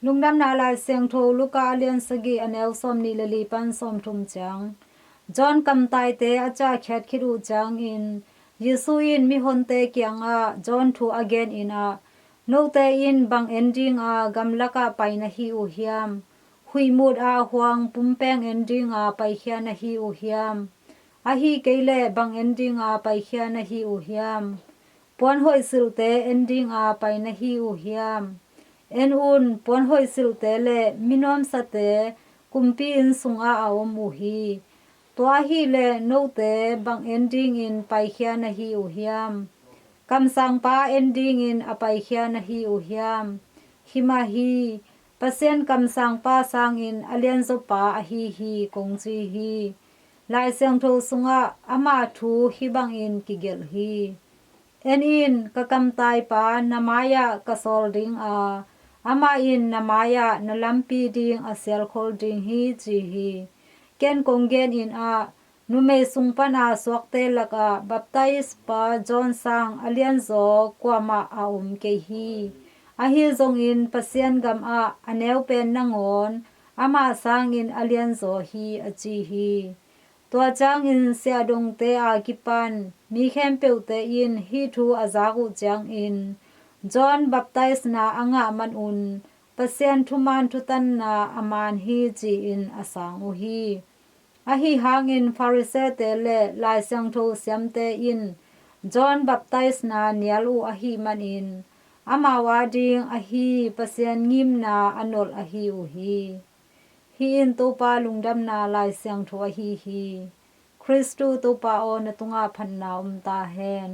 lungdam na lai seng tho luka alian sagi anel som ni lali pan som thum chang John kam tai te acha khet khiru chang in Yesu in mi hon te kyanga John thu again in a no te in bang ending a gamlaka paina hi u hiam hui mut a huang pumpeng ending a pai khia na hi u hiam a hi keile bang ending a pai khia na hi u hiam pon hoi sil te ending a pai na hi u hiam en un pon hoi sil te le minom sa te kumpi in sunga a om u hi to hi le no te bang ending in pai khia na hi u hiam kam sang pa ending in apai khia na hi u hiam hima hi pasien kam sang pa sang in alian zo pa a hi hi kong chi hi lai seng tho sunga ama thu hi bang in kigel hi en in ka kam tai pa namaya ka sol ding a ama in namaya na lampi ding a sel khol ding hi chi hi ken kong gen in a nume sungpan a swakte laka baptize pa John sang alian zo kwama a ke hi a hi zong in pasien gam a aneu pen nangon ama sang in alian zo hi a chi hi to chang in sia dong te a kipan mi khem pe te in hi thu azagu chang in John baptize na anga man un pasien thuman thutan na aman hi chi in asang u hi a hi hangin Pharisee te le lai sang tho siam te in John baptize na nial u a hi man in ama wading a hi pasien ngim na anol a hi u hi hi in to pa lungdam na lai sang tho a hi hi Christu to pa o na tunga phan na ta hen